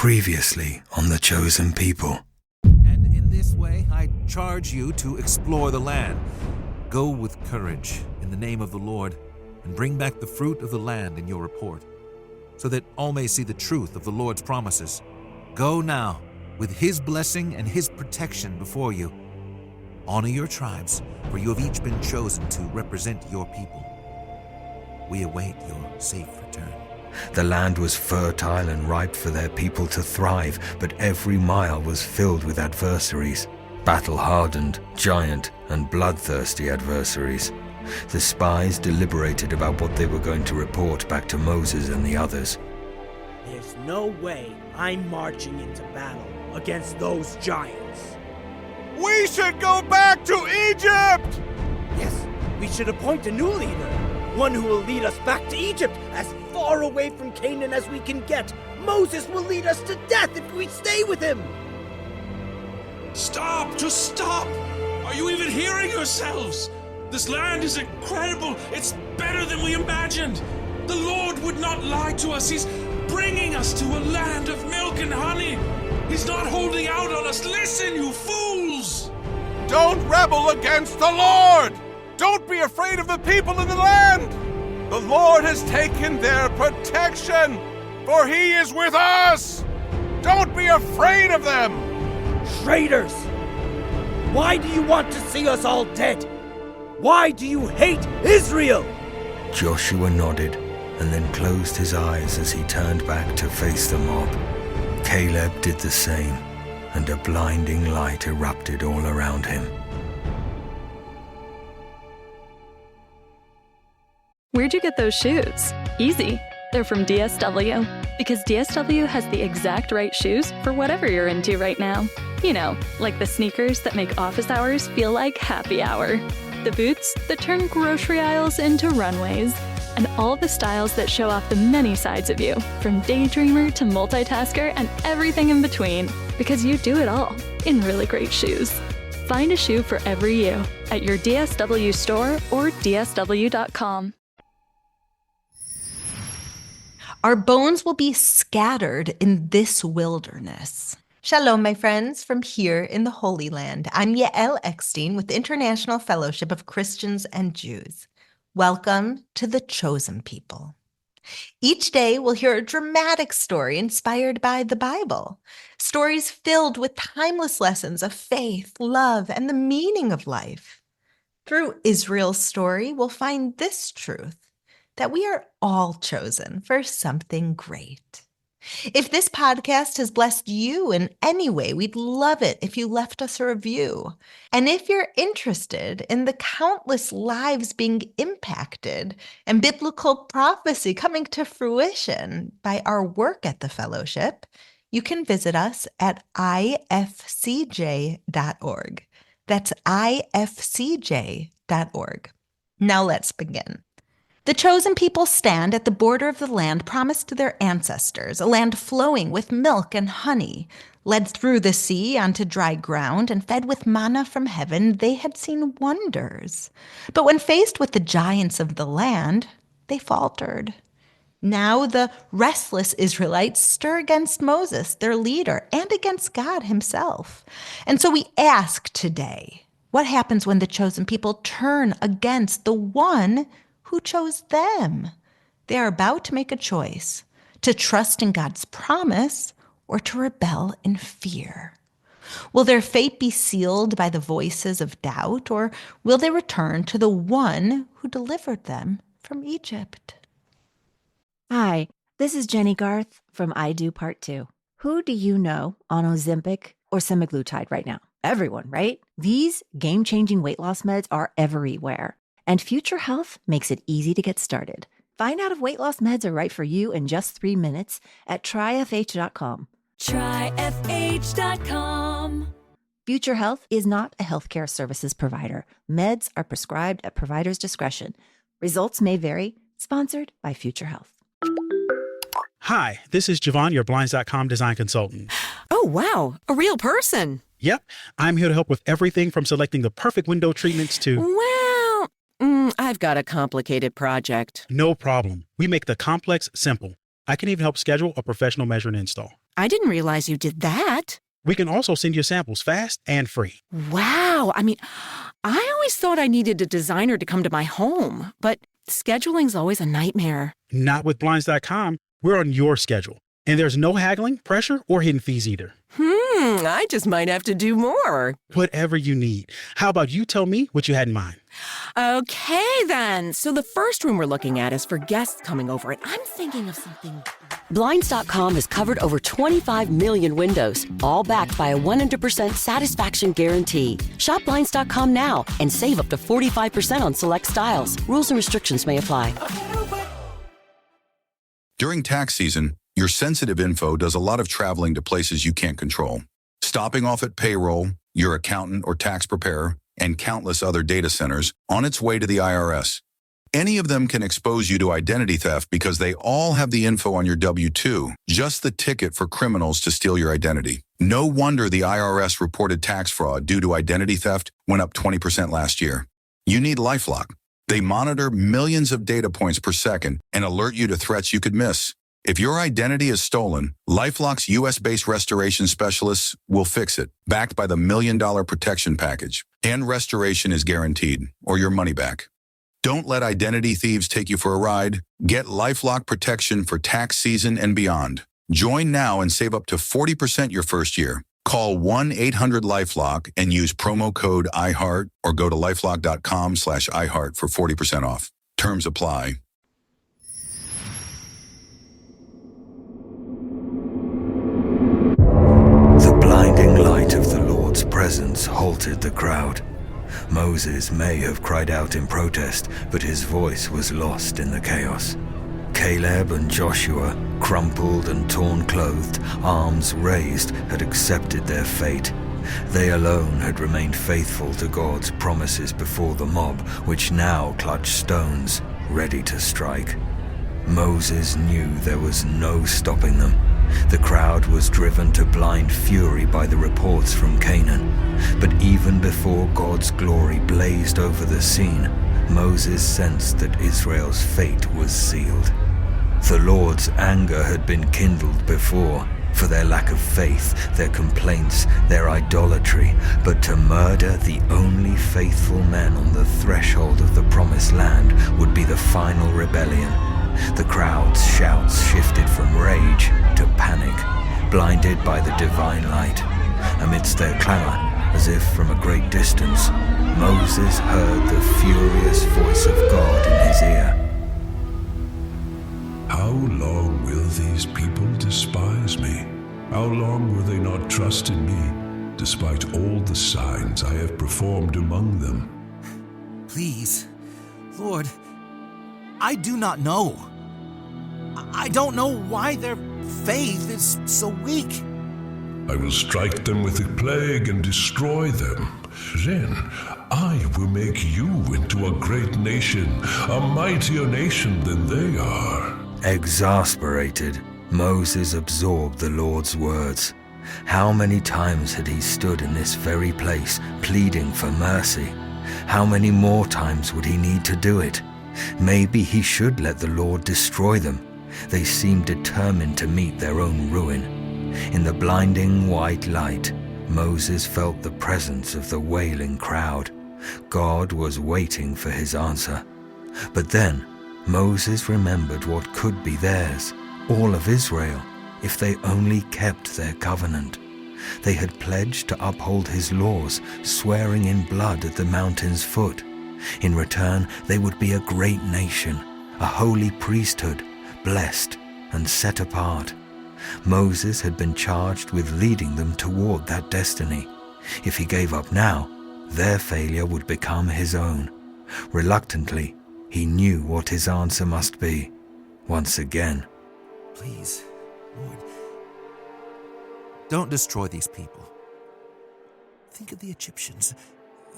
Previously on the Chosen People. And in this way, I charge you to explore the land. Go with courage in the name of the Lord, and bring back the fruit of the land in your report, so that all may see the truth of the Lord's promises. Go now, with his blessing and his protection before you. Honor your tribes, for you have each been chosen to represent your people. We await your safe return. The land was fertile and ripe for their people to thrive, but every mile was filled with adversaries. Battle-hardened, giant, and bloodthirsty adversaries. The spies deliberated about what they were going to report back to Moses and the others. There's no way I'm marching into battle against those giants. We should go back to Egypt! Yes, we should appoint a new leader. One who will lead us back to Egypt, as far away from Canaan as we can get. Moses will lead us to death if we stay with him. Stop! Just stop! Are you even hearing yourselves? This land is incredible. It's better than we imagined. The Lord would not lie to us. He's bringing us to a land of milk and honey. He's not holding out on us. Listen, you fools! Don't rebel against the Lord! Don't be afraid of the people in the land! The Lord has taken their protection, for he is with us! Don't be afraid of them! Traitors! Why do you want to see us all dead? Why do you hate Israel? Joshua nodded and then closed his eyes as he turned back to face the mob. Caleb did the same, and a blinding light erupted all around him. Where'd you get those shoes? Easy. They're from DSW. Because DSW has the exact right shoes for whatever you're into right now. You know, like the sneakers that make office hours feel like happy hour. The boots that turn grocery aisles into runways. And all the styles that show off the many sides of you, from daydreamer to multitasker and everything in between. Because you do it all in really great shoes. Find a shoe for every you at your DSW store or dsw.com. Our bones will be scattered in this wilderness. Shalom, my friends, from here in the Holy Land. I'm Yael Eckstein with the International Fellowship of Christians and Jews. Welcome to the Chosen People. Each day we'll hear a dramatic story inspired by the Bible. Stories filled with timeless lessons of faith, love, and the meaning of life. Through Israel's story, we'll find this truth: that we are all chosen for something great. If this podcast has blessed you in any way, we'd love it if you left us a review. And if you're interested in the countless lives being impacted and biblical prophecy coming to fruition by our work at the fellowship, you can visit us at ifcj.org. That's ifcj.org. Now let's begin. The chosen people stand at the border of the land promised to their ancestors, a land flowing with milk and honey. Led through the sea onto dry ground and fed with manna from heaven, they had seen wonders. But when faced with the giants of the land, they faltered. Now the restless Israelites stir against Moses, their leader, and against God himself. And so we ask today, what happens when the chosen people turn against the one who chose them? They are about to make a choice, to trust in God's promise or to rebel in fear. Will their fate be sealed by the voices of doubt, or will they return to the one who delivered them from Egypt? Hi, this is Jenny Garth from I Do Part 2. Who do you know on Ozempic or semaglutide right now? Everyone, right? These game-changing weight loss meds are everywhere. And Future Health makes it easy to get started. Find out if weight loss meds are right for you in just 3 minutes at tryfh.com. tryfh.com. Future Health is not a healthcare services provider. Meds are prescribed at provider's discretion. Results may vary. Sponsored by Future Health. Hi, this is Javon, your Blinds.com design consultant. Oh, wow. A real person. Yep. I'm here to help with everything from selecting the perfect window treatments to... Well, I've got a complicated project. No problem. We make the complex simple. I can even help schedule a professional measure and install. I didn't realize you did that. We can also send you samples fast and free. Wow. I mean, I always thought I needed a designer to come to my home, but scheduling's always a nightmare. Not with Blinds.com. We're on your schedule. And there's no haggling, pressure, or hidden fees either. I just might have to do more. Whatever you need. How about you tell me what you had in mind? Okay, then. So the first room we're looking at is for guests coming over, and I'm thinking of something. Blinds.com has covered over 25 million windows, all backed by a 100% satisfaction guarantee. Shop Blinds.com now and save up to 45% on select styles. Rules and restrictions may apply. During tax season, your sensitive info does a lot of traveling to places you can't control. Stopping off at payroll, your accountant or tax preparer, and countless other data centers on its way to the IRS. Any of them can expose you to identity theft because they all have the info on your W-2, just the ticket for criminals to steal your identity. No wonder the IRS reported tax fraud due to identity theft went up 20% last year. You need LifeLock. They monitor millions of data points per second and alert you to threats you could miss. If your identity is stolen, LifeLock's U.S.-based restoration specialists will fix it, backed by the $1 Million Protection Package. And restoration is guaranteed, or your money back. Don't let identity thieves take you for a ride. Get LifeLock protection for tax season and beyond. Join now and save up to 40% your first year. Call 1-800-LifeLock and use promo code IHEART or go to lifelock.com/iHeart for 40% off. Terms apply. The blinding light of the Lord's presence halted the crowd. Moses may have cried out in protest, but his voice was lost in the chaos. Caleb and Joshua, crumpled and torn-clothed, arms raised, had accepted their fate. They alone had remained faithful to God's promises before the mob, which now clutched stones, ready to strike. Moses knew there was no stopping them. The crowd was driven to blind fury by the reports from Canaan. But even before God's glory blazed over the scene, Moses sensed that Israel's fate was sealed. The Lord's anger had been kindled before, for their lack of faith, their complaints, their idolatry, but to murder the only faithful men on the threshold of the promised land would be the final rebellion. The crowd's shouts shifted from rage to panic, blinded by the divine light. Amidst their clamor, as if from a great distance, Moses heard the furious voice of God in his ear. How long will these people despise me? How long will they not trust in me, despite all the signs I have performed among them? Please, Lord, I do not know. I don't know why their faith is so weak. I will strike them with a plague and destroy them. Then I will make you into a great nation, a mightier nation than they are. Exasperated, Moses absorbed the Lord's words. How many times had he stood in this very place, pleading for mercy? How many more times would he need to do it? Maybe he should let the Lord destroy them. They seemed determined to meet their own ruin. In the blinding white light, Moses felt the presence of the wailing crowd. God was waiting for his answer. But then, Moses remembered what could be theirs, all of Israel, if they only kept their covenant. They had pledged to uphold his laws, swearing in blood at the mountain's foot. In return, they would be a great nation, a holy priesthood, blessed and set apart. Moses had been charged with leading them toward that destiny. If he gave up now, their failure would become his own. Reluctantly, he knew what his answer must be. Once again, Please, Lord, don't destroy these people. Think of the Egyptians.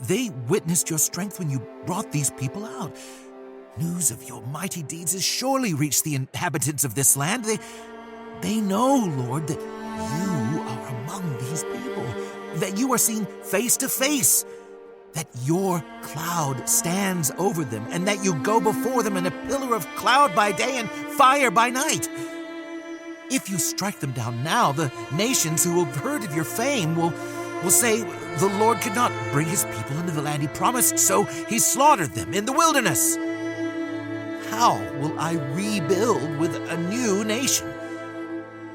They witnessed your strength when you brought these people out. News of your mighty deeds has surely reached the inhabitants of this land. They know, Lord, that you are among these people, that you are seen face to face, that your cloud stands over them, and that you go before them in a pillar of cloud by day and fire by night. If you strike them down now, the nations who have heard of your fame will say the Lord could not bring his people into the land he promised, so he slaughtered them in the wilderness. How will I rebuild with a new nation?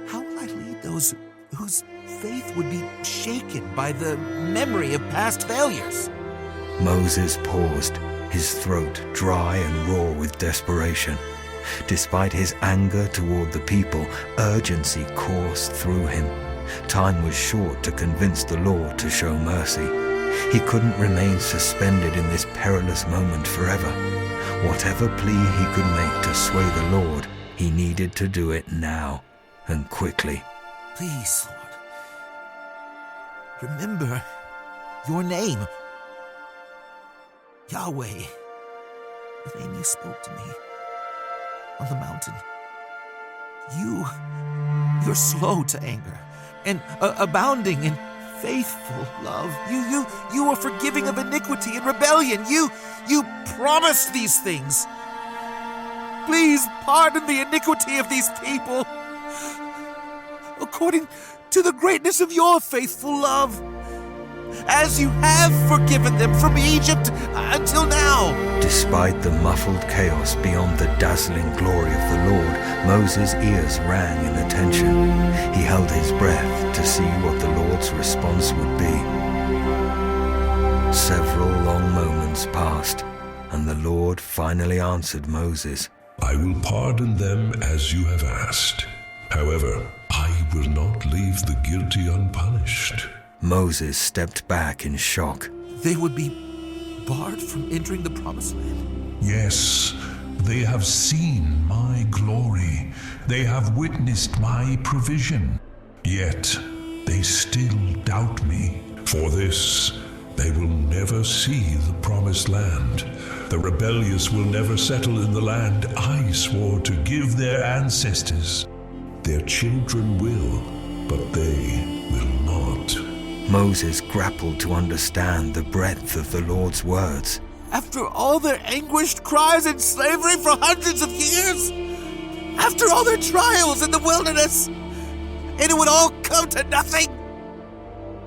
How will I lead those whose faith would be shaken by the memory of past failures? Moses paused, his throat dry and raw with desperation. Despite his anger toward the people, urgency coursed through him. Time was short to convince the Lord to show mercy. He couldn't remain suspended in this perilous moment forever. Whatever plea he could make to sway the Lord, he needed to do it now, and quickly. Please, Lord, remember your name. Yahweh, the name you spoke to me on the mountain. You're slow to anger and abounding in faithful love. You are forgiving of iniquity and rebellion. You promised these things. Please pardon the iniquity of these people according to the greatness of your faithful love, as you have forgiven them from Egypt until now. Despite the muffled chaos beyond the dazzling glory of the Lord, Moses' ears rang in attention. He held his breath to see what the Lord's response would be. Several long moments passed, and the Lord finally answered Moses. I will pardon them as you have asked. However, I will not leave the guilty unpunished. Moses stepped back in shock. They would be barred from entering the promised land? Yes, they have seen my glory. They have witnessed my provision. Yet they still doubt me. For this, they will never see the promised land. The rebellious will never settle in the land I swore to give their ancestors. Their children will, but they will not. Moses grappled to understand the breadth of the Lord's words. After all their anguished cries in slavery for hundreds of years? After all their trials in the wilderness? And it would all come to nothing?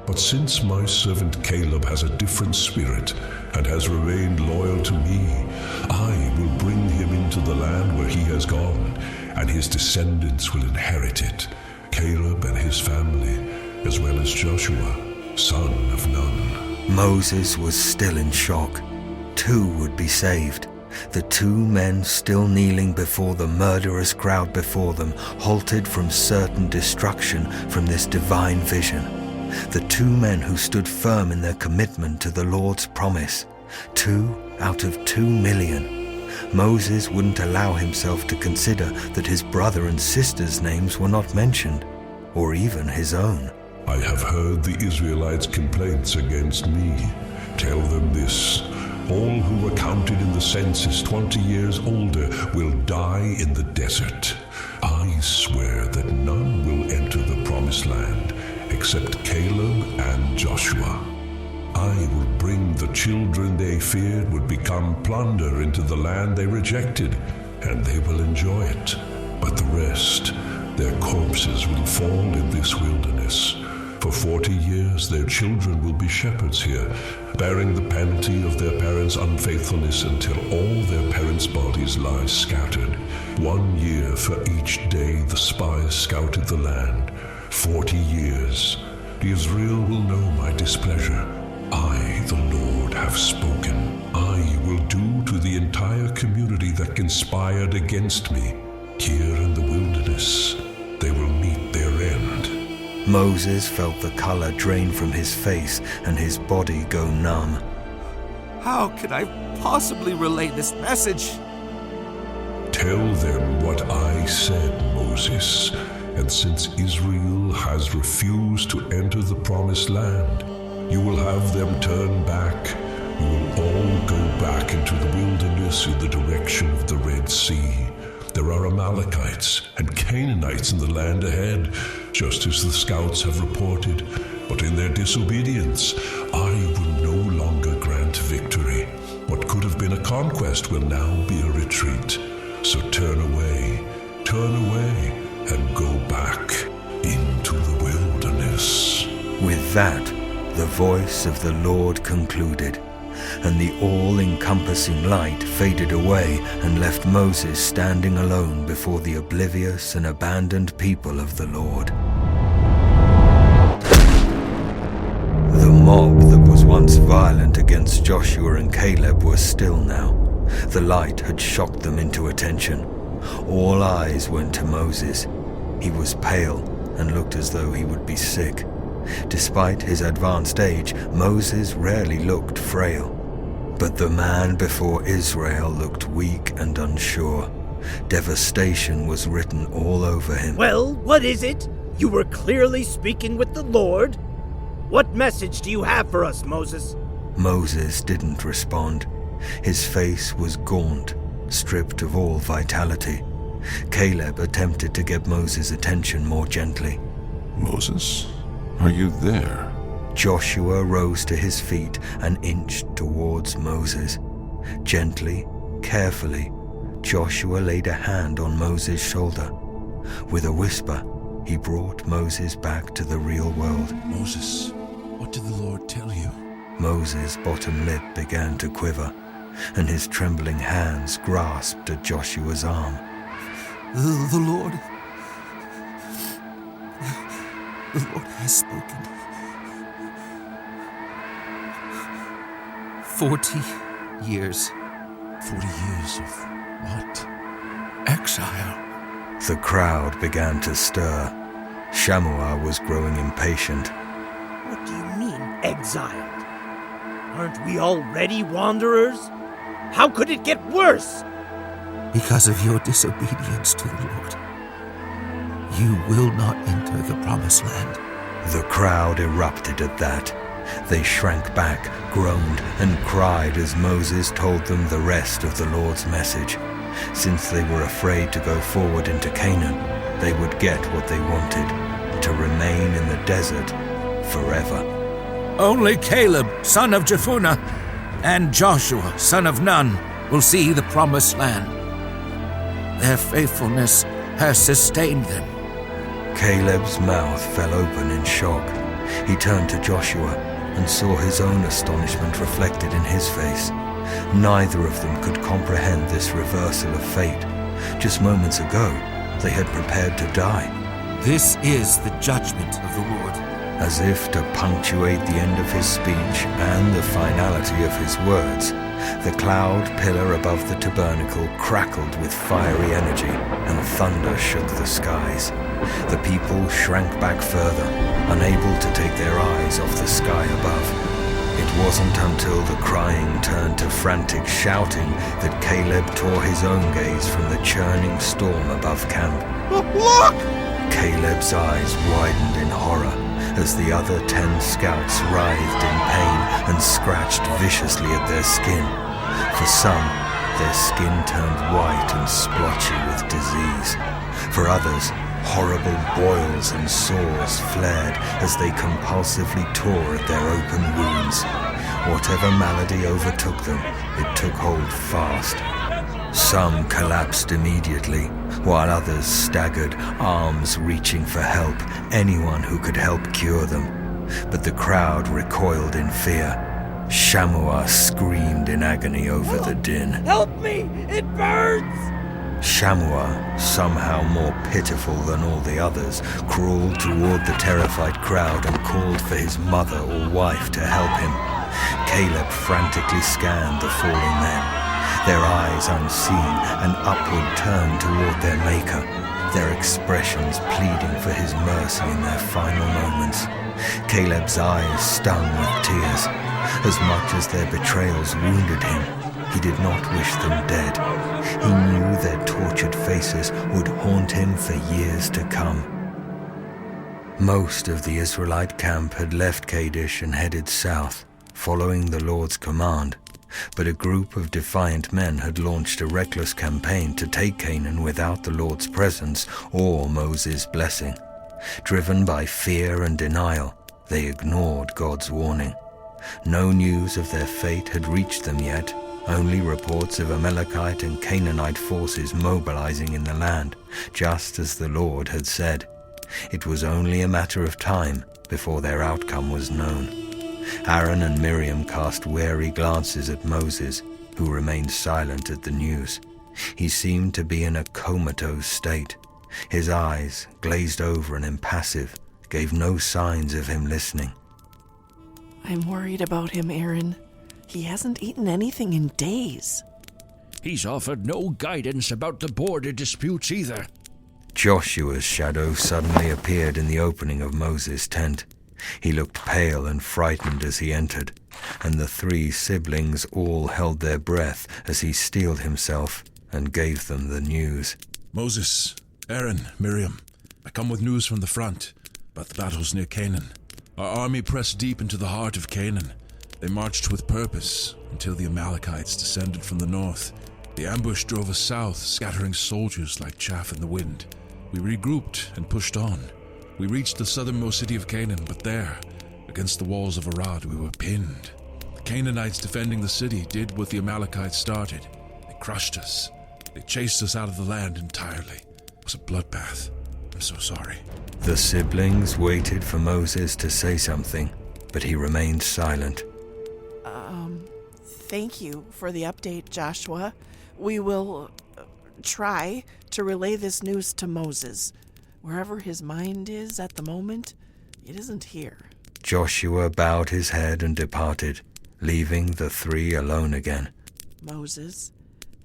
But since my servant Caleb has a different spirit and has remained loyal to me, I will bring him into the land where he has gone, and his descendants will inherit it, Caleb and his family, as well as Joshua, son of Nun. Moses was still in shock. 2 would be saved. The 2 men still kneeling before the murderous crowd before them, halted from certain destruction from this divine vision. The 2 men who stood firm in their commitment to the Lord's promise. 2 out of 2 million. Moses wouldn't allow himself to consider that his brother and sister's names were not mentioned, or even his own. I have heard the Israelites' complaints against me. Tell them this: all who were counted in the census 20 years older will die in the desert. I swear that none will enter the promised land except Caleb and Joshua. I will bring the children they feared would become plunder into the land they rejected, and they will enjoy it. But the rest, their corpses will fall in this wilderness. For 40 years their children will be shepherds here, bearing the penalty of their parents' unfaithfulness until all their parents' bodies lie scattered. 1 year for each day the spies scouted the land. 40 years. Israel will know my displeasure. I, the Lord, have spoken. I will do to the entire community that conspired against me. Here in the wilderness, they will meet their end. Moses felt the color drain from his face and his body go numb. How can I possibly relay this message? Tell them what I said, Moses. And since Israel has refused to enter the promised land, you will have them turn back. You will all go back into the wilderness in the direction of the Red Sea. There are Amalekites and Canaanites in the land ahead, just as the scouts have reported. But in their disobedience, I will no longer grant victory. What could have been a conquest will now be a retreat. So turn away, and go back into the wilderness. With that, the voice of the Lord concluded, and the all-encompassing light faded away and left Moses standing alone before the oblivious and abandoned people of the Lord. The mob that was once violent against Joshua and Caleb was still now. The light had shocked them into attention. All eyes went to Moses. He was pale and looked as though he would be sick. Despite his advanced age, Moses rarely looked frail. But the man before Israel looked weak and unsure. Devastation was written all over him. Well, what is it? You were clearly speaking with the Lord. What message do you have for us, Moses? Moses didn't respond. His face was gaunt, stripped of all vitality. Caleb attempted to get Moses' attention more gently. Moses, are you there? Joshua rose to his feet and inched towards Moses. Gently, carefully, Joshua laid a hand on Moses' shoulder. With a whisper, he brought Moses back to the real world. Moses, what did the Lord tell you? Moses' bottom lip began to quiver, and his trembling hands grasped at Joshua's arm. The Lord has spoken. 40 years. 40 years of what? Exile. The crowd began to stir. Shammua was growing impatient. What do you mean, exiled? Aren't we already wanderers? How could it get worse? Because of your disobedience to the Lord, you will not enter the promised land. The crowd erupted at that. They shrank back, groaned, and cried as Moses told them the rest of the Lord's message. Since they were afraid to go forward into Canaan, they would get what they wanted, to remain in the desert forever. Only Caleb, son of Jephunneh, and Joshua, son of Nun, will see the promised land. Their faithfulness has sustained them. Caleb's mouth fell open in shock. He turned to Joshua and saw his own astonishment reflected in his face. Neither of them could comprehend this reversal of fate. Just moments ago, they had prepared to die. This is the judgment of the Lord. As if to punctuate the end of his speech and the finality of his words, the cloud pillar above the tabernacle crackled with fiery energy, and thunder shook the skies. The people shrank back further, unable to take their eyes off the sky above. It wasn't until the crying turned to frantic shouting that Caleb tore his own gaze from the churning storm above camp. Look! Caleb's eyes widened in horror as the other 10 scouts writhed in pain and scratched viciously at their skin. For some, their skin turned white and splotchy with disease. For others, horrible boils and sores flared as they compulsively tore at their open wounds. Whatever malady overtook them, it took hold fast. Some collapsed immediately, while others staggered, arms reaching for help, anyone who could help cure them. But the crowd recoiled in fear. Shammua screamed in agony over the din. Help me! It burns! Shammua, somehow more pitiful than all the others, crawled toward the terrified crowd and called for his mother or wife to help him. Caleb frantically scanned the falling men, their eyes unseen and upward turned toward their Maker, their expressions pleading for his mercy in their final moments. Caleb's eyes stung with tears. As much as their betrayals wounded him, he did not wish them dead. He knew their tortured faces would haunt him for years to come. Most of the Israelite camp had left Kadesh and headed south, following the Lord's command. But a group of defiant men had launched a reckless campaign to take Canaan without the Lord's presence or Moses' blessing. Driven by fear and denial, they ignored God's warning. No news of their fate had reached them yet, only reports of Amalekite and Canaanite forces mobilizing in the land, just as the Lord had said. It was only a matter of time before their outcome was known. Aaron and Miriam cast wary glances at Moses, who remained silent at the news. He seemed to be in a comatose state. His eyes, glazed over and impassive, gave no signs of him listening. I'm worried about him, Aaron. He hasn't eaten anything in days. He's offered no guidance about the border disputes either. Joshua's shadow suddenly appeared in the opening of Moses' tent. He looked pale and frightened as he entered, and the 3 siblings all held their breath as he steeled himself and gave them the news. Moses, Aaron, Miriam, I come with news from the front about the battles near Canaan. Our army pressed deep into the heart of Canaan. They marched with purpose until the Amalekites descended from the north. The ambush drove us south, scattering soldiers like chaff in the wind. We regrouped and pushed on. We reached the southernmost city of Canaan, but there, against the walls of Arad, we were pinned. The Canaanites defending the city did what the Amalekites started. They crushed us. They chased us out of the land entirely. It was a bloodbath. I'm so sorry. The siblings waited for Moses to say something, but he remained silent. Thank you for the update, Joshua. We will try to relay this news to Moses. Wherever his mind is at the moment, it isn't here. Joshua bowed his head and departed, leaving the 3 alone again. Moses,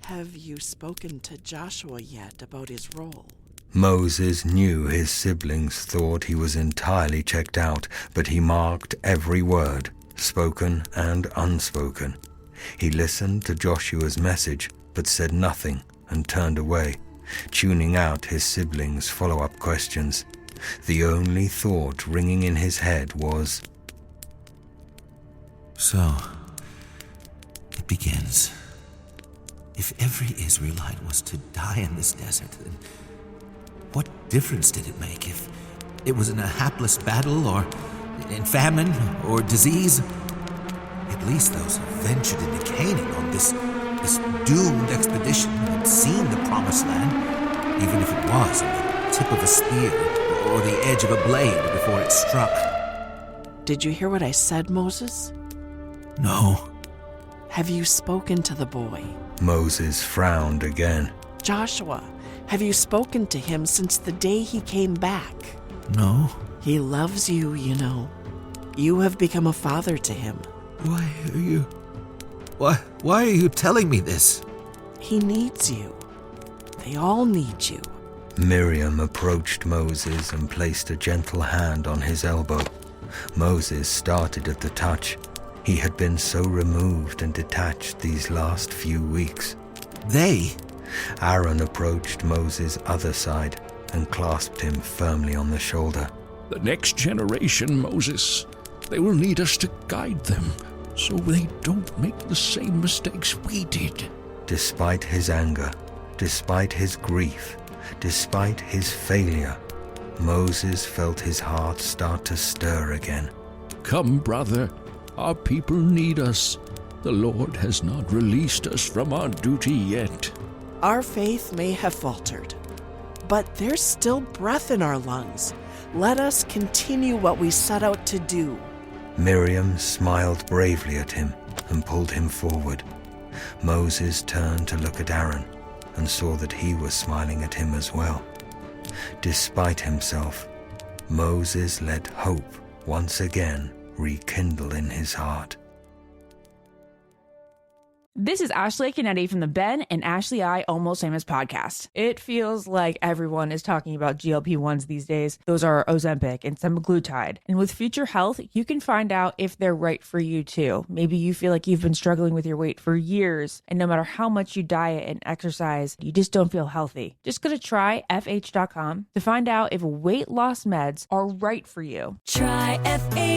have you spoken to Joshua yet about his role? Moses knew his siblings thought he was entirely checked out, but he marked every word, spoken and unspoken. He listened to Joshua's message, but said nothing and turned away, tuning out his siblings' follow-up questions. The only thought ringing in his head was, So, it begins. If every Israelite was to die in this desert, then what difference did it make if it was in a hapless battle or in famine or disease? At least those who ventured into Canaan on this doomed expedition had seen the promised land, even if it was on the tip of a spear or the edge of a blade before it struck. Did you hear what I said, Moses? No. Have you spoken to the boy? Moses frowned again. Joshua, have you spoken to him since the day he came back? No. He loves you, you know. You have become a father to him. Why are you telling me this? He needs you. They all need you. Miriam approached Moses and placed a gentle hand on his elbow. Moses started at the touch. He had been so removed and detached these last few weeks. They? Aaron approached Moses' other side and clasped him firmly on the shoulder. The next generation, Moses, they will need us to guide them so they don't make the same mistakes we did. Despite his anger, despite his grief, despite his failure, Moses felt his heart start to stir again. Come, brother, our people need us. The Lord has not released us from our duty yet. Our faith may have faltered, but there's still breath in our lungs. Let us continue what we set out to do. Miriam smiled bravely at him and pulled him forward. Moses turned to look at Aaron and saw that he was smiling at him as well. Despite himself, Moses let hope once again rekindle in his heart. This is Ashley Kennedy from the Ben and Ashley I Almost Famous podcast. It feels like everyone is talking about GLP-1s these days. Those are Ozempic and semaglutide. And with Future Health, you can find out if they're right for you too. Maybe you feel like you've been struggling with your weight for years, and no matter how much you diet and exercise, you just don't feel healthy. Just go to tryfh.com to find out if weight loss meds are right for you. Tryfh.com.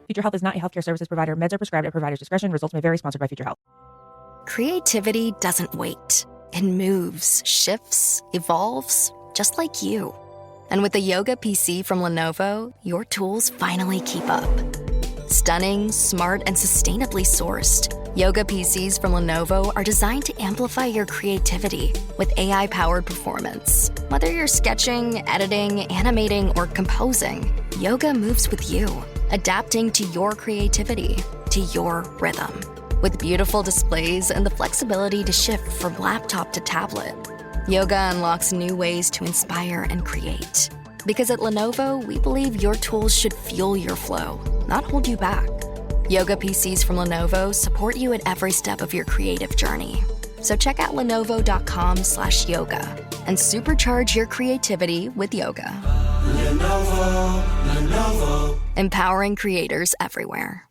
Future Health is not a healthcare services provider. Meds are prescribed at provider's discretion. Results may vary. Sponsored by Future Health. Creativity doesn't wait. It moves, shifts, evolves, just like you. And with the Yoga PC from Lenovo, your tools finally keep up. Stunning, smart, and sustainably sourced, Yoga PCs from Lenovo are designed to amplify your creativity with AI-powered performance. Whether you're sketching, editing, animating, or composing, yoga moves with you, adapting to your creativity, to your rhythm. With beautiful displays and the flexibility to shift from laptop to tablet, yoga unlocks new ways to inspire and create. Because at Lenovo, we believe your tools should fuel your flow, not hold you back. Yoga PCs from Lenovo support you at every step of your creative journey. So check out lenovo.com/yoga and supercharge your creativity with yoga. Lenovo. Empowering creators everywhere.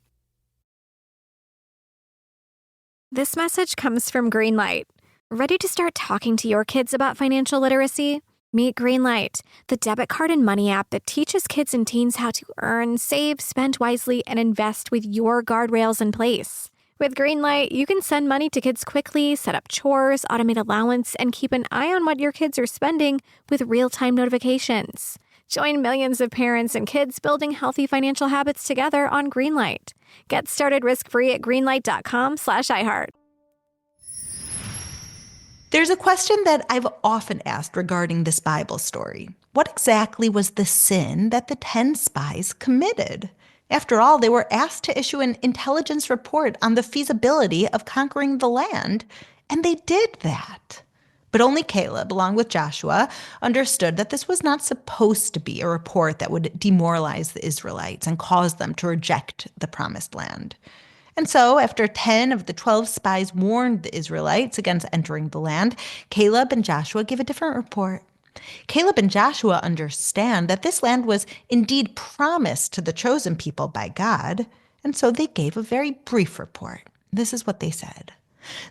This message comes from Greenlight. Ready to start talking to your kids about financial literacy? Meet Greenlight, the debit card and money app that teaches kids and teens how to earn, save, spend wisely, and invest with your guardrails in place. With Greenlight, you can send money to kids quickly, set up chores, automate allowance, and keep an eye on what your kids are spending with real-time notifications. Join millions of parents and kids building healthy financial habits together on Greenlight. Get started risk-free at greenlight.com/iHeart. There's a question that I've often asked regarding this Bible story. What exactly was the sin that the 10 spies committed? After all, they were asked to issue an intelligence report on the feasibility of conquering the land, and they did that. But only Caleb, along with Joshua, understood that this was not supposed to be a report that would demoralize the Israelites and cause them to reject the promised land. And so, after 10 of the 12 spies warned the Israelites against entering the land, Caleb and Joshua give a different report. Caleb and Joshua understand that this land was indeed promised to the chosen people by God, and so they gave a very brief report. This is what they said.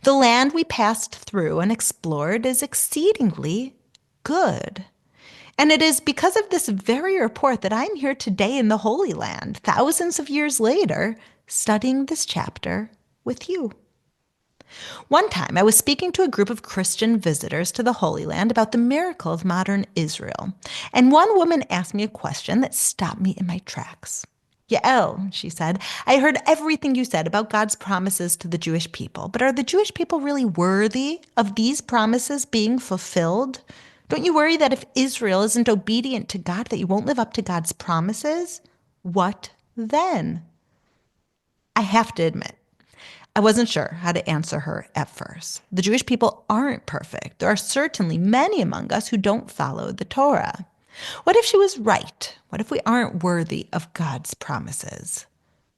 The land we passed through and explored is exceedingly good. And it is because of this very report that I'm here today in the Holy Land, thousands of years later, studying this chapter with you. One time, I was speaking to a group of Christian visitors to the Holy Land about the miracle of modern Israel. And one woman asked me a question that stopped me in my tracks. Yael, she said, I heard everything you said about God's promises to the Jewish people, but are the Jewish people really worthy of these promises being fulfilled? Don't you worry that if Israel isn't obedient to God, that you won't live up to God's promises? What then? I have to admit, I wasn't sure how to answer her at first. The Jewish people aren't perfect. There are certainly many among us who don't follow the Torah. What if she was right? What if we aren't worthy of God's promises?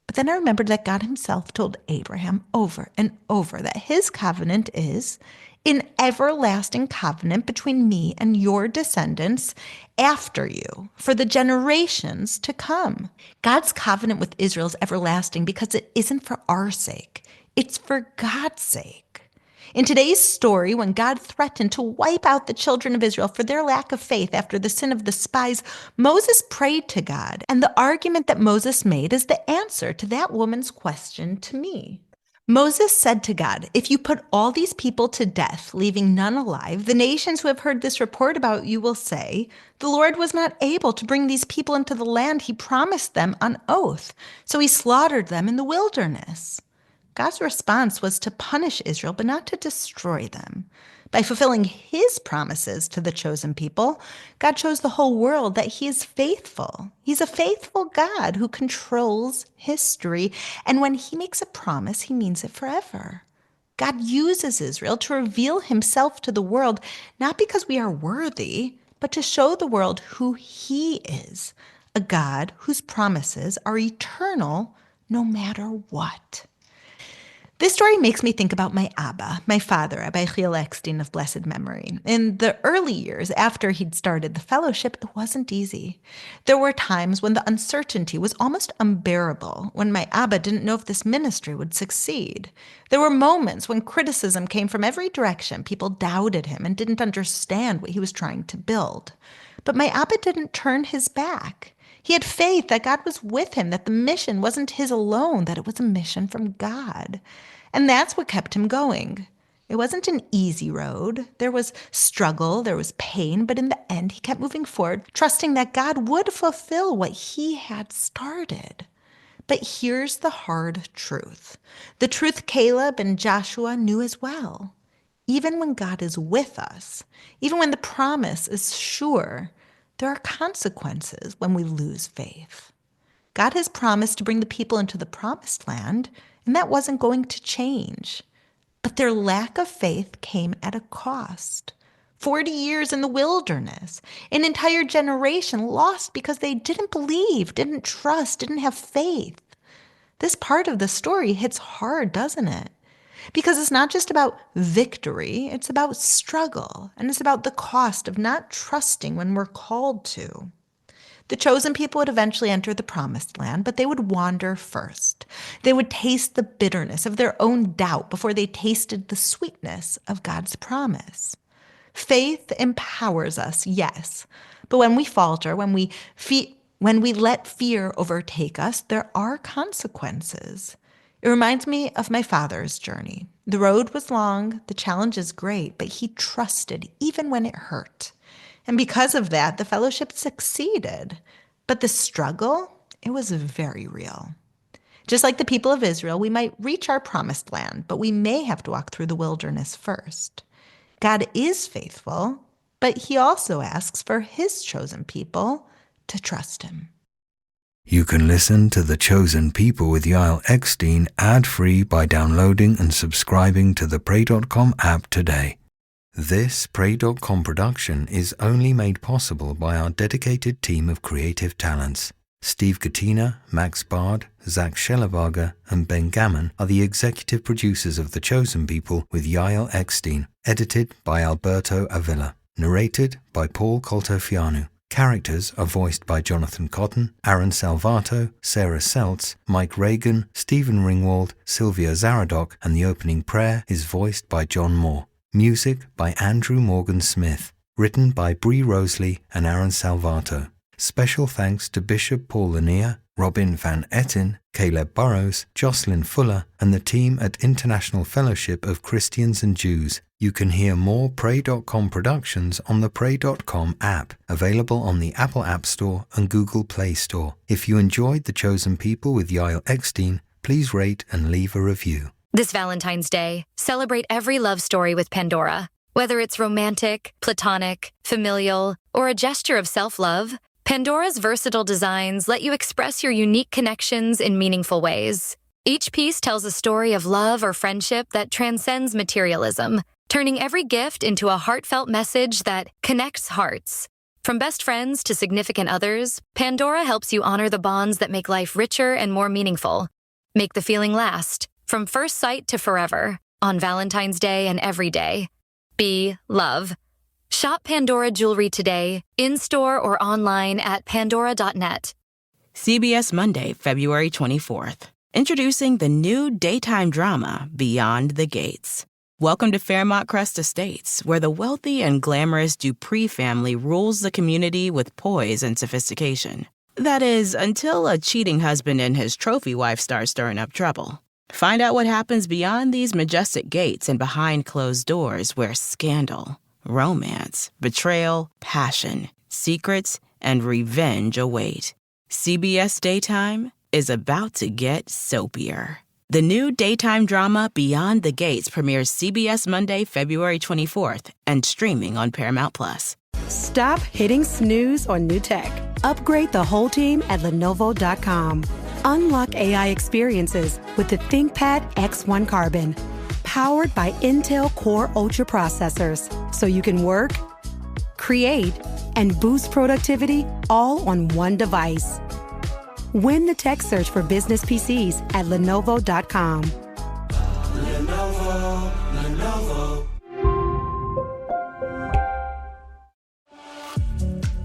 But then I remembered that God himself told Abraham over and over that his covenant is an everlasting covenant between me and your descendants after you for the generations to come. God's covenant with Israel is everlasting because it isn't for our sake. It's for God's sake. In today's story, when God threatened to wipe out the children of Israel for their lack of faith after the sin of the spies, Moses prayed to God. And the argument that Moses made is the answer to that woman's question to me. Moses said to God, if you put all these people to death, leaving none alive, the nations who have heard this report about you will say, the Lord was not able to bring these people into the land he promised them on oath, so he slaughtered them in the wilderness. God's response was to punish Israel, but not to destroy them. By fulfilling his promises to the chosen people, God shows the whole world that he is faithful. He's a faithful God who controls history. And when he makes a promise, he means it forever. God uses Israel to reveal himself to the world, not because we are worthy, but to show the world who he is, a God whose promises are eternal no matter what. This story makes me think about my Abba, my father, Rabbi Yael Eckstein of blessed memory. In the early years after he'd started the fellowship, it wasn't easy. There were times when the uncertainty was almost unbearable, when my Abba didn't know if this ministry would succeed. There were moments when criticism came from every direction. People doubted him and didn't understand what he was trying to build. But my Abba didn't turn his back. He had faith that God was with him, that the mission wasn't his alone, that it was a mission from God. And that's what kept him going. It wasn't an easy road. There was struggle, there was pain, but in the end, he kept moving forward, trusting that God would fulfill what he had started. But here's the hard truth. The truth Caleb and Joshua knew as well. Even when God is with us, even when the promise is sure, there are consequences when we lose faith. God has promised to bring the people into the promised land, and that wasn't going to change. But their lack of faith came at a cost. 40 years in the wilderness, an entire generation lost because they didn't believe, didn't trust, didn't have faith. This part of the story hits hard, doesn't it? Because it's not just about victory, it's about struggle, and it's about the cost of not trusting when we're called to. The chosen people would eventually enter the promised land, but they would wander first. They would taste the bitterness of their own doubt before they tasted the sweetness of God's promise. Faith empowers us, yes, but when we falter, when we let fear overtake us, there are consequences. It reminds me of my father's journey. The road was long, the challenge is great, but he trusted even when it hurt. And because of that, the fellowship succeeded. But the struggle, it was very real. Just like the people of Israel, we might reach our promised land, but we may have to walk through the wilderness first. God is faithful, but he also asks for his chosen people to trust him. You can listen to The Chosen People with Yael Eckstein ad-free by downloading and subscribing to the pray.com app today. This pray.com production is only made possible by our dedicated team of creative talents. Steve Katina, Max Bard, Zach Schellebarger, and Ben Gammon are the executive producers of The Chosen People with Yael Eckstein, edited by Alberto Avila, narrated by Paul Coltofianu. Characters are voiced by Jonathan Cotton, Aaron Salvato, Sarah Seltz, Mike Reagan, Stephen Ringwald, Sylvia Zaradok, and the opening prayer is voiced by John Moore. Music by Andrew Morgan Smith, written by Bree Roseley and Aaron Salvato. Special thanks to Bishop Paul Lanier, Robin Van Etten, Caleb Burrows, Jocelyn Fuller, and the team at International Fellowship of Christians and Jews. You can hear more Pray.com productions on the Pray.com app, available on the Apple App Store and Google Play Store. If you enjoyed The Chosen People with Yael Eckstein, please rate and leave a review. This Valentine's Day, celebrate every love story with Pandora. Whether it's romantic, platonic, familial, or a gesture of self-love, Pandora's versatile designs let you express your unique connections in meaningful ways. Each piece tells a story of love or friendship that transcends materialism, turning every gift into a heartfelt message that connects hearts. From best friends to significant others, Pandora helps you honor the bonds that make life richer and more meaningful. Make the feeling last, from first sight to forever, on Valentine's Day and every day. Be love. Shop Pandora jewelry today, in-store or online at pandora.net. CBS Monday, February 24th. Introducing the new daytime drama, Beyond the Gates. Welcome to Fairmont Crest Estates, where the wealthy and glamorous Dupree family rules the community with poise and sophistication. That is, until a cheating husband and his trophy wife start stirring up trouble. Find out what happens beyond these majestic gates and behind closed doors where scandal, romance, betrayal, passion, secrets, and revenge await. CBS Daytime is about to get soapier. The new daytime drama Beyond the Gates premieres CBS Monday, February 24th, and streaming on Paramount+. Stop hitting snooze on new tech. Upgrade the whole team at Lenovo.com. Unlock AI experiences with the ThinkPad X1 Carbon. Powered by Intel Core Ultra processors, so you can work, create, and boost productivity all on one device. Win the tech search for business PCs at Lenovo.com. Lenovo.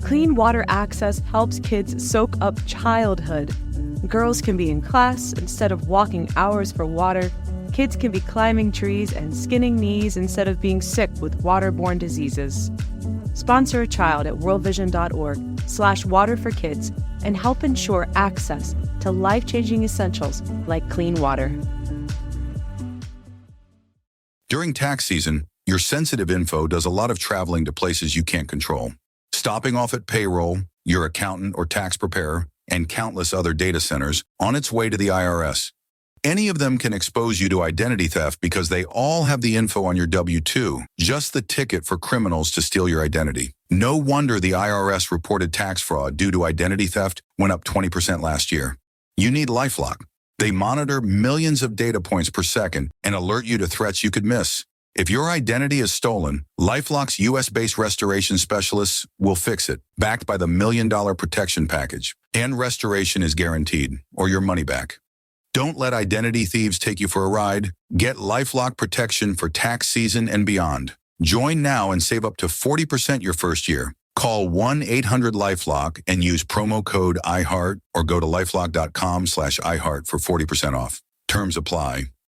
Clean water access helps kids soak up childhood. Girls can be in class instead of walking hours for water. Kids can be climbing trees and skinning knees instead of being sick with waterborne diseases. Sponsor a child at worldvision.org/water-for-kids and help ensure access to life-changing essentials like clean water. During tax season, your sensitive info does a lot of traveling to places you can't control. Stopping off at payroll, your accountant or tax preparer, and countless other data centers on its way to the IRS. Any of them can expose you to identity theft because they all have the info on your W-2, just the ticket for criminals to steal your identity. No wonder the IRS reported tax fraud due to identity theft went up 20% last year. You need LifeLock. They monitor millions of data points per second and alert you to threats you could miss. If your identity is stolen, LifeLock's U.S.-based restoration specialists will fix it, backed by the $1 Million Protection Package. And restoration is guaranteed, or your money back. Don't let identity thieves take you for a ride. Get LifeLock protection for tax season and beyond. Join now and save up to 40% your first year. Call 1-800-LifeLock and use promo code IHEART or go to lifelock.com/iHeart for 40% off. Terms apply.